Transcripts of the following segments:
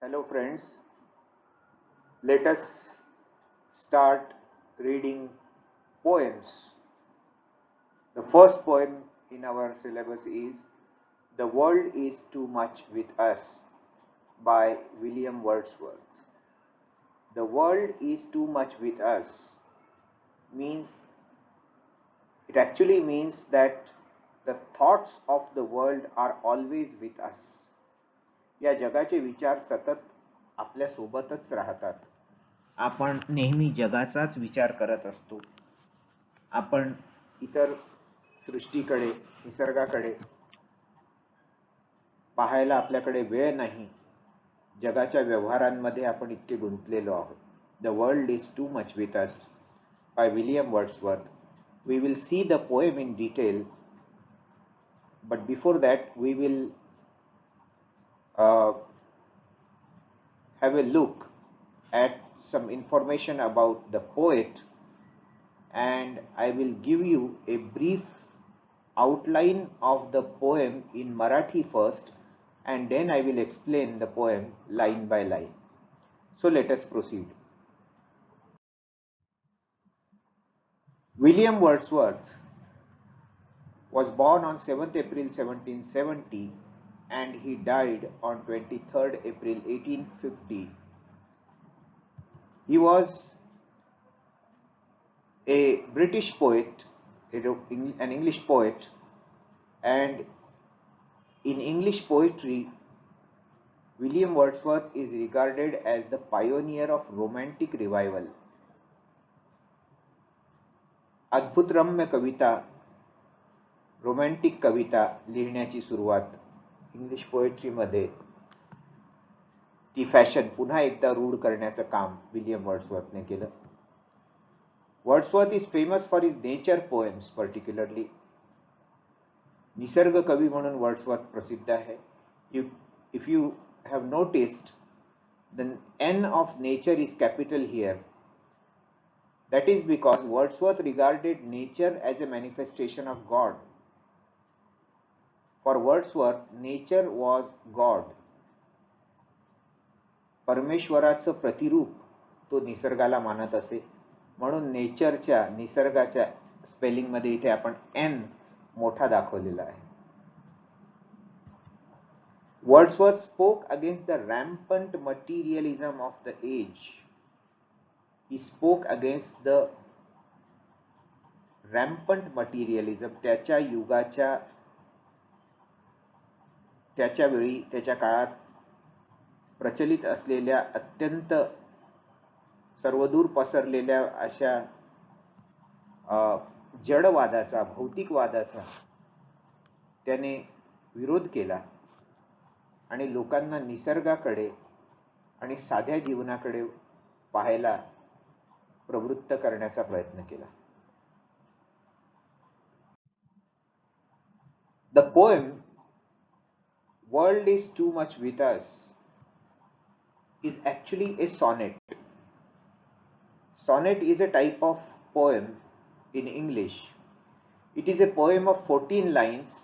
Hello friends, let us start reading poems. The first poem in our syllabus is The World is Too Much with Us by William Wordsworth. The world is too much with us means it actually means that the thoughts of the world are always with us. या जगाचे विचार सतत आपल्या सोबतच राहतात. आपण नेहमी जगाचाच विचार करत असतो. आपण इतर सृष्टीकडे निसर्गाकडे पाहायला आपल्याकडे वेळ नाही. जगाच्या व्यवहारांमध्ये आपण इतके गुंतलेलो आहोत. The world is too much with us by William Wordsworth. We will see the poem in detail, but before that we will have a look at some information about the poet, and I will give you a brief outline of the poem in Marathi first, and then I will explain the poem line by line. So let us proceed. William Wordsworth was born on 7th April 1770 and he died on 23rd April 1850. He was a British poet, an English poet, and in English poetry, William Wordsworth is regarded as the pioneer of romantic revival. अद्भुतरम्य कविता, romantic कविता लिहिण्याची सुरुवात English पोएट्रीमध्ये ती fashion पुन्हा एकदा रूढ करण्याचं काम विलियम वर्ड्सवर्थने केलं. Wordsworth is famous for his nature poems. Particularly Nisarga कवी म्हणून वर्ड्सवर्थ प्रसिद्ध आहे. If you have noticed, the N of nature is capital here. That is because Wordsworth regarded nature as a manifestation of God. For Wordsworth, nature was God. परमेश्वराचं प्रतिरूप तो निसर्गाला मानत असे. म्हणून नेचरच्या निसर्गाच्या स्पेलिंग मध्ये इथे आपण N मोठा दाखवलेला आहे. Wordsworth spoke against the rampant materialism of the age. He spoke against the rampant materialism. त्याच्या युगाच्या त्याच्या वेळी त्याच्या काळात प्रचलित असलेल्या अत्यंत सर्वदूर पसरलेल्या अशा जडवादाचा, भौतिकवादाचा त्याने विरोध केला आणि लोकांना निसर्गाकडे आणि साध्या जीवनाकडे पाहायला प्रवृत्त करण्याचा प्रयत्न केला. The poem World is Too Much With Us is actually a sonnet. Sonnet is a type of poem in English. It is a poem of 14 lines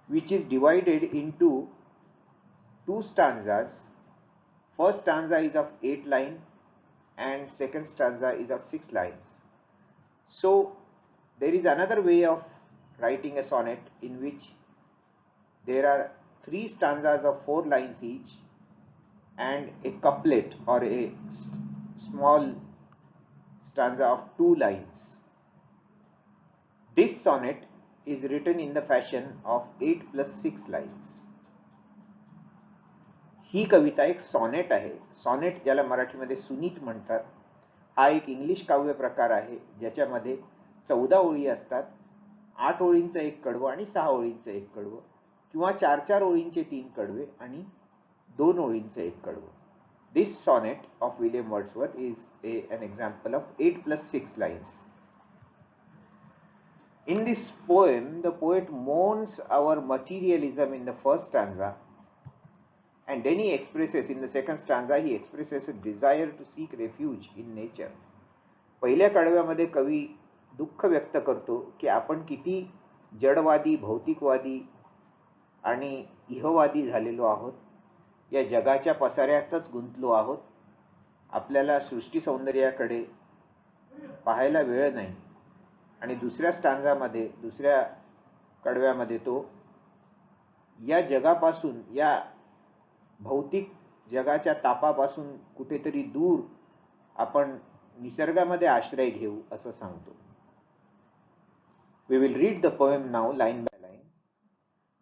which is divided into two stanzas. First stanza is of 8 lines and second stanza is of 6 lines. So there is another way of writing a sonnet in which there are 3 stanzas of 4 lines each and a couplet or a small stanza of 2 lines. This sonnet is written in the fashion of 8 plus 6 lines. ही कविता एक sonnet आहे. Sonnet ज्याला मराठीमध्ये सुनीत म्हणतात, हा एक English काव्य प्रकार आहे ज्याच्यामध्ये 14 ओळी असतात. 8 ओळींचं एक कडवं आणि 6 ओळींचं एक कडवं, किंवा 4-4 ओळींचे 3 कडवे आणि 2 ओळींचं एक कडवं. This sonnet of William Wordsworth is an example of 8 plus 6 lines. In this poem, the poet mourns our materialism in the first stanza, and then he expresses in the second stanza, he expresses a desire to seek refuge in nature. पहिल्या कडव्यामध्ये कवी दुःख व्यक्त करतो की आपण किती जडवादी, भौतिकवादी आणि इहवादी झालेलो आहोत या जगाच्या पसाऱ्यातच गुंतलो आहोत. आपल्याला सृष्टी सौंदर्याकडे पाहायला वेळ नाही. आणि दुसऱ्या स्टांजामध्ये, दुसऱ्या कडव्यामध्ये तो या जगापासून, या भौतिक जगाच्या तापापासून कुठेतरी दूर आपण निसर्गामध्ये आश्रय घेऊ असं सांगतो. We will read the poem now line by line.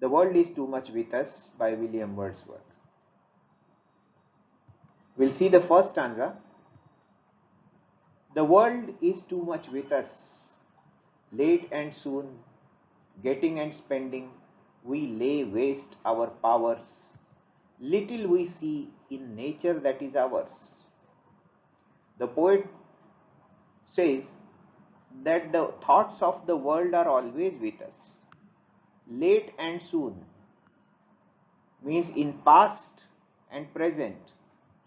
The World is Too Much With Us by William Wordsworth. We'll see the first stanza. The world is too much with us. Late and soon, getting and spending, we lay waste our powers. Little we see in nature that is ours. The poet says that the thoughts of the world are always with us. Late and soon means in past and present.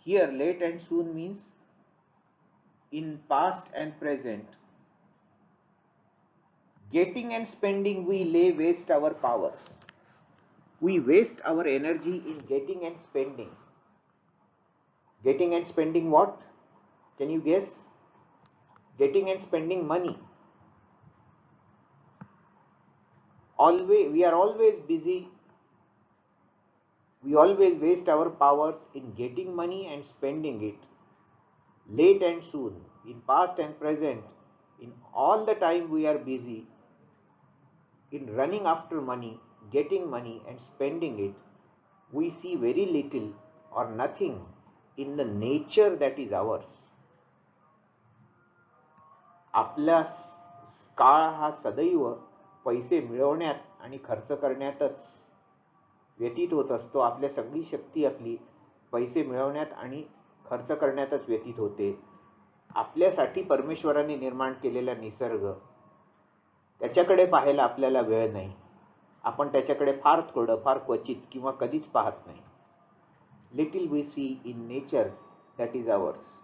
Here late and soon means in past and present. Getting and spending, we lay waste our powers. We waste our energy in getting and spending. Getting and spending what? Can you guess? Getting and spending money. We are always busy. We always waste our powers in getting money and spending it. Late and soon, in past and present, in all the time we are busy in running after money, getting money and spending it. We see very little or nothing in the nature that is ours. आपला काळ हा सदैव पैसे मिळवण्यात आणि खर्च करण्यातच व्यतीत होत असतो. आपल्या सगळी शक्ती आपली पैसे मिळवण्यात आणि खर्च करण्यातच व्यतीत होते. आपल्यासाठी परमेश्वराने निर्माण केलेला निसर्ग, त्याच्याकडे पाहायला आपल्याला वेळ नाही. आपण त्याच्याकडे फार थोडं, फार क्वचित किंवा कधीच पाहत नाही. Little we see in nature that is ours.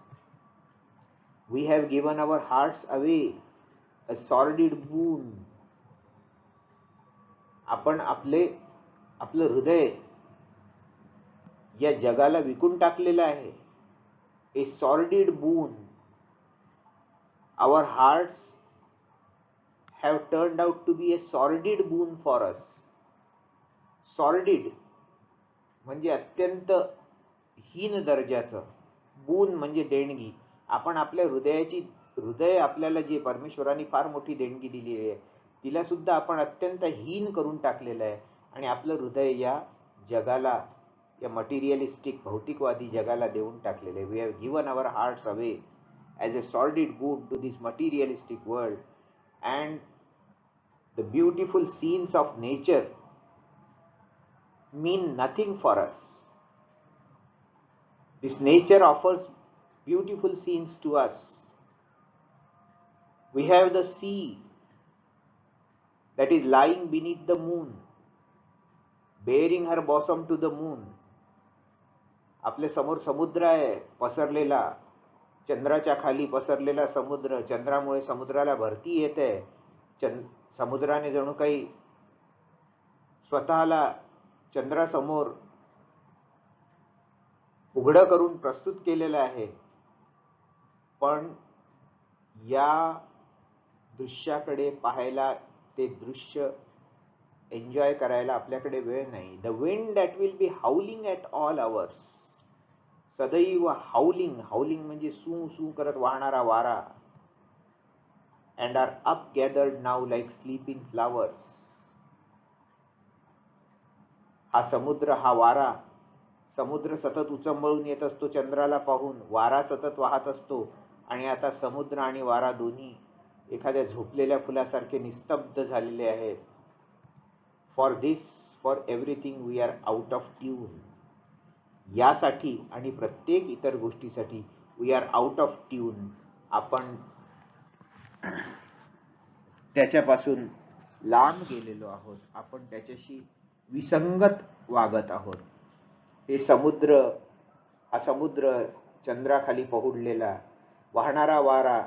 We have given our hearts away, a sordid boon. आपण आपलं हृदय या जगाला विकून टाकलेलं आहे. A sordid boon. Our hearts have turned out to be a sordid boon for us. Sordid म्हणजे अत्यंत हीन दर्जाचं, boon म्हणजे देणगी. आपण आपल्या हृदय आपल्याला जे परमेश्वराने फार मोठी देणगी दिली आहे, तिला सुद्धा आपण अत्यंत हीन करून टाकलेलं आहे. आणि आपलं हृदय या जगाला, या मटेरियलिस्टिक भौतिकवादी जगाला देऊन टाकलेलं आहे. We have given our hearts away as a sordid boon to this materialistic world. And the beautiful scenes of nature mean nothing for us. This nature offers beautiful scenes to us. We have the sea that is lying beneath the moon, bearing her bosom to the moon. आपल्या समोर समुद्र आहे पसरलेला, चंद्राच्या खाली पसरलेला समुद्र. चंद्रामुळे समुद्राला भरती येते. समुद्राने जणू काही स्वतःला चंद्रासमोर उघडं करून प्रस्तुत केलेलं आहे. पण या दृश्याकडे पाहायला, ते दृश्य एन्जॉय करायला आपल्याकडे वेळ नाही. The wind that will be howling at all hours. सदैव हाउलिंग. हाउलिंग म्हणजे सू सू करत वाहणारा वारा. And are up gathered now like sleeping flowers. हा समुद्र, हा वारा. समुद्र सतत उचंबळून येत असतो चंद्राला पाहून. वारा सतत वाहत असतो. आणि आता समुद्र आणि वारा दोन्ही एखाद्या झोपलेल्या फुलासारखे निस्तब्ध झालेले आहेत. For this, for everything we are out of tune. यासाठी आणि प्रत्येक इतर गोष्टीसाठी we are out of tune. आपण त्याच्यापासून लांब गेलेलो आहोत. आपण त्याच्याशी विसंगत वागत आहोत. हे समुद्र, हा समुद्र, चंद्राखाली पहुडलेला वाहणारा वारा,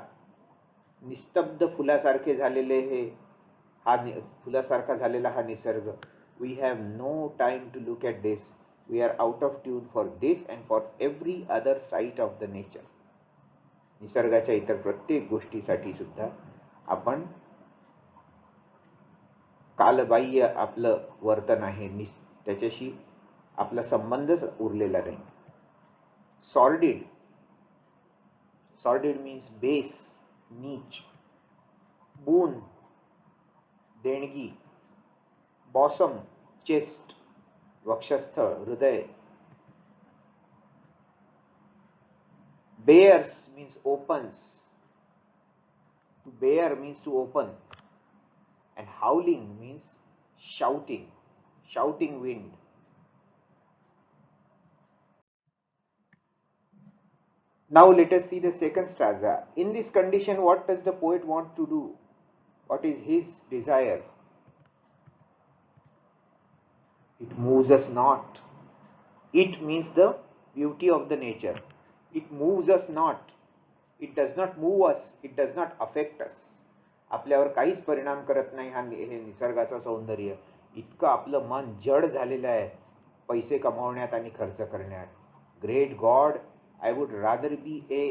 निस्तब्ध फुलासारखे झालेले फुलासारखा झालेला हा निसर्ग. We have no time to look at this. we are out of tune for this and for every other site of the nature. निसर्गाच्या इतर प्रत्येक गोष्टीसाठी सुद्धा आपण कालबाह्य आपलं वर्तन आहे, त्याच्याशी आपला संबंधच उरलेला नाही. सॉर्डिड, सॉर्डिड मीन्स बेस, नीच. बून, देणगी. बॉसम, चेस्ट, वक्षस्थळ, हृदय. Bears means opens. To bear means to open. And howling means shouting, shouting wind. Now let us see the second stanza. In this condition, what does the poet want to do? What is his desire? It moves us not. It means the beauty of the nature. It moves us not. It does not move us. It does not affect us. आपल्यावर काहीच परिणाम करत नाही हे निसर्गाचं सौंदर्य. इतकं आपलं मन जड झालेलं आहे पैसे कमावण्यात आणि खर्च करण्यात. Great God, I would rather be a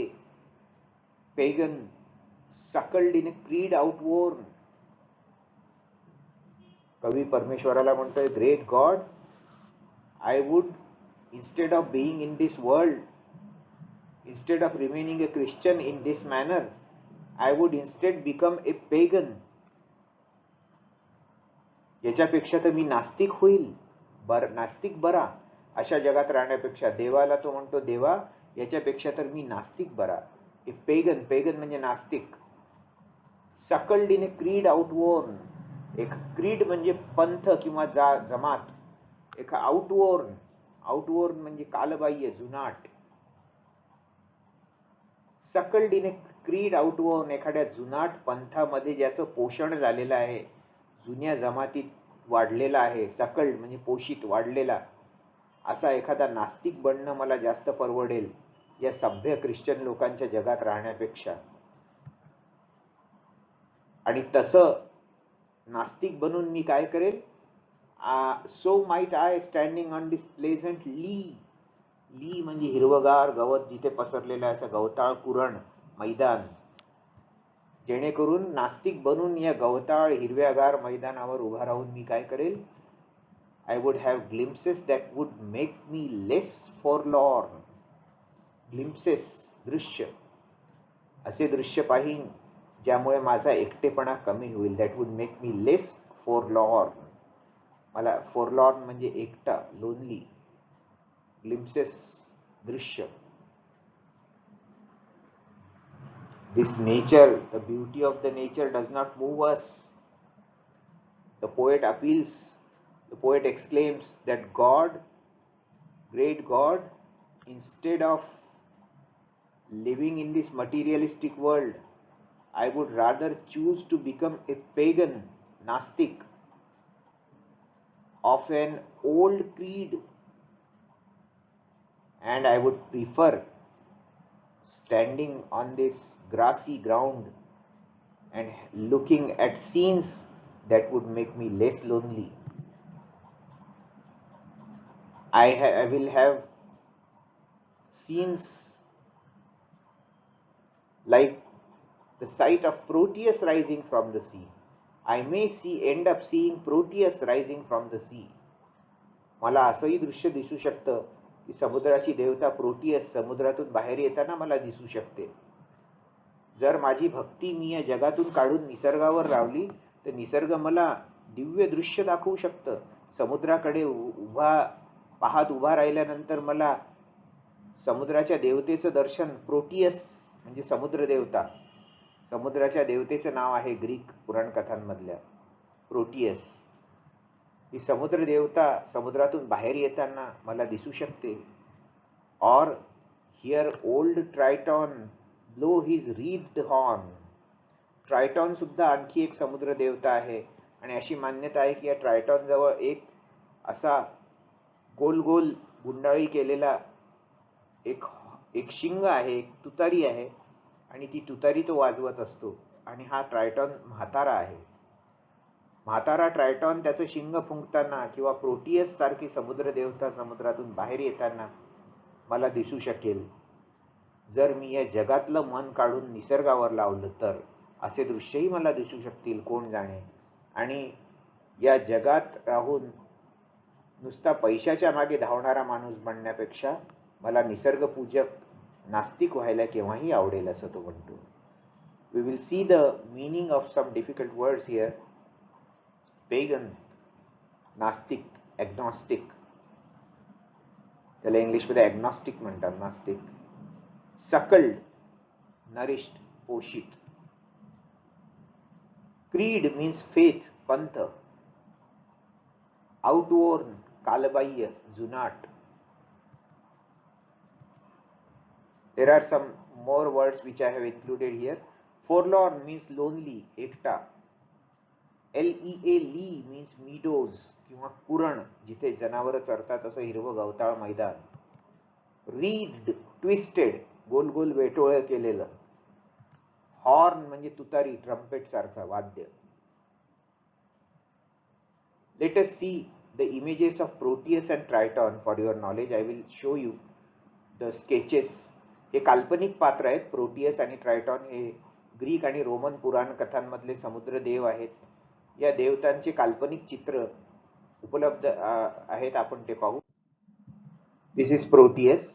pagan suckled in a creed outworn. कवी परमेश्वराला म्हणतोय, great God, I would, instead of being in this world, instead of remaining a Christian in this manner, I would instead become a pagan. याच्यापेक्षा तर मी नास्तिक होईल, नास्तिक बरा. अशा जगात राहण्यापेक्षा देवाला तो म्हणतो, देवा याच्यापेक्षा तर मी नास्तिक बरा. ए पेगन, पेगन म्हणजे नास्तिक. सकल्ड इन ए क्रीड आउटवोर्न. एक क्रीड म्हणजे पंथ किंवा जमात. एक आउटवोर्न, आउटवोर्न म्हणजे कालबाह्य, जुनाट. सकल्ड इन ए क्रीड आउटवोर्न, एखाद्या जुनाट पंथामध्ये ज्याचं पोषण झालेलं आहे, जुन्या जमातीत वाढलेला आहे. सकल्ड म्हणजे पोषित, वाढलेला. असा एखादा नास्तिक बनणं मला जास्त परवडेल या सभ्य ख्रिश्चन लोकांच्या जगात राहण्यापेक्षा. आणि तसं नास्तिक बनून मी काय करेल? So might I standing on this pleasant lea. Lea म्हणजे हिरवगार गवत जिथे पसरलेलं आहे, असं गवताळ कुरण मैदान. जेणेकरून नास्तिक बनून या गवताळ हिरव्यागार मैदानावर उभा राहून मी काय करेल? I would have glimpses that would make me less forlorn. Glimpses, दृश्य. असे दृश्य पाहीन ज्यामुळे माझा एकटेपणा कमी होईल. That would make me less forlorn. मला forlorn म्हणजे एकटा, lonely. Glimpses, दृश्य. This nature, the beauty of the nature does not move us. The poet appeals, the poet exclaims that God, great God, instead of living in this materialistic world, I would rather choose to become a pagan, Nastic, of an old creed, and I would prefer standing on this grassy ground and looking at scenes that would make me less lonely. I will have scenes like the sight of Proteus rising from the sea. I may end up seeing Proteus rising from the sea. मला असंही दृश्य दिसू शकतं की समुद्राची देवता Proteus समुद्रातून बाहेर येताना मला दिसू शकते. जर माझी भक्ती मी या जगातून काढून निसर्गावर लावली तर निसर्ग मला दिव्य दृश्य दाखवू शकतं. समुद्राकडे पाहत उभा राहिल्यानंतर मला समुद्राच्या देवतेचं दर्शन, प्रोटियस म्हणजे समुद्र देवता, समुद्राच्या देवतेचं नाव आहे ग्रीक पुराण कथांमधल्या प्रोटियस. ही समुद्र देवता समुद्रातून बाहेर येताना मला दिसू शकते. Or hear old Triton blow his wreathed horn. Triton सुद्धा आणखी एक समुद्र देवता आहे आणि अशी मान्यता आहे की या ट्रायटॉन जवळ असा गोल गोल गुंडाळी केलेला एक शिंग आहे, एक तुतारी आहे आणि ती तुतारी तो वाजवत असतो आणि हा ट्रायटॉन म्हातारा आहे. म्हातारा ट्रायटॉन त्याचं शिंग फुंकताना किंवा प्रोटियस सारखी समुद्र देवता समुद्रातून बाहेर येताना मला दिसू शकेल. जर मी या जगातलं मन काढून निसर्गावर लावलं तर असे दृश्यही मला दिसू शकतील, कोण जाणे. आणि या जगात राहून नुसता पैशाच्या मागे धावणारा माणूस बनण्यापेक्षा मला निसर्गपूजक नास्तिक व्हायला केव्हाही आवडेल, असं तो म्हणतो. We will see the meaning of some difficult words here. Pagan, नास्तिक, agnostic. त्याला इंग्लिशमध्ये ॲग्नॉस्टिक म्हणतात, नास्तिक. सकल्ड, नरिश्ड, पोषित. क्रीड मीन्स फेथ, पंथ. आउटवोर्न, कालबाह्य, जुनाट. There are some more words which I have included here. Forlorn means lonely, एकटा. Lea means meadows किंवा कुरण, जिथे जनावर चरतात असं हिरवं गवताळ मैदान. Wreathed, twisted, गोल गोल वेटोळ केलेलं. हॉर्न म्हणजे तुतारी, ट्रम्पेट सारखं वाद्य. Let us see the images of Proteus and Triton for your knowledge. I will show you the sketches. हे काल्पनिक पात्र आहेत. प्रोटियस आणि ट्रायटॉन हे ग्रीक आणि रोमन पुराण कथांमधले समुद्र देव आहेत. या देवतांचे काल्पनिक चित्र उपलब्ध आहेत, आपण ते पाहू. दिस इज प्रोटियस,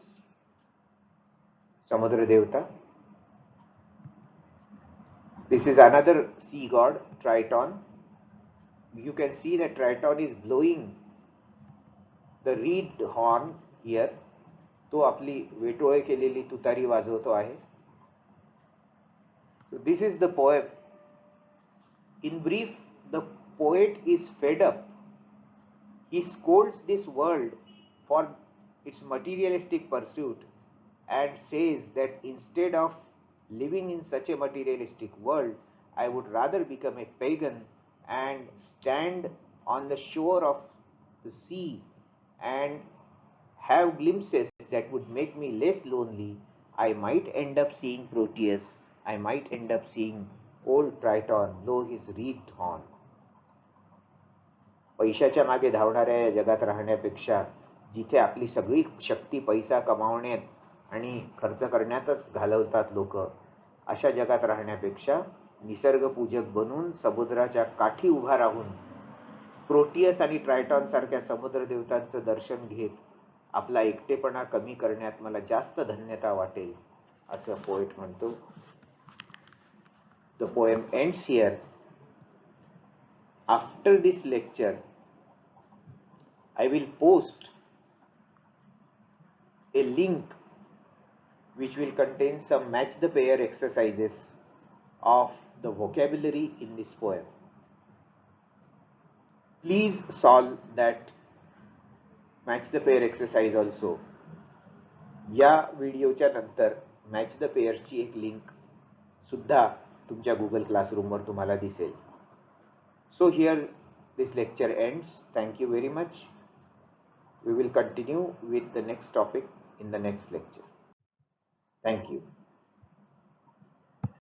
समुद्र देवता. This is another sea god, Triton. You can see that Triton is blowing the reed horn here. तो आपली वेटोळे केलेली तुतारी वाजवतो आहे. So this is the poem. In brief, the poet is fed up. He scolds this world for its materialistic pursuit and says that instead of living in such a materialistic world, I would rather become a pagan and stand on the shore of the sea and have glimpses that would make me less lonely. I might end up seeing Proteus. I might end up seeing old Triton blow his wreathed horn. पैशाच्या मागे धावणाऱ्या या जगात राहण्यापेक्षा, जिथे आपली सगळी शक्ती पैसा कमावण्यात आणि खर्च करण्यातच घालवतात लोक, अशा जगात राहण्यापेक्षा निसर्गपूजक बनून समुद्राच्या काठी उभा राहून प्रोटियस आणि ट्रायटॉन सारख्या समुद्र देवतांचं दर्शन घेत आपला एकटेपणा कमी करण्यात मला जास्त धन्यता वाटेल, असं पोएट म्हणतो. The poem ends here. After this lecture, I will post a link which will contain some match the pair exercises of the vocabulary in this poem. Please solve that match the pair exercise also. या व्हिडिओच्या नंतर match the पेयर्सची एक link सुद्धा तुमच्या Google क्लासरूमवर तुम्हाला दिसेल. So here this lecture ends. Thank you very much. We will continue with the next topic in the next lecture. Thank you.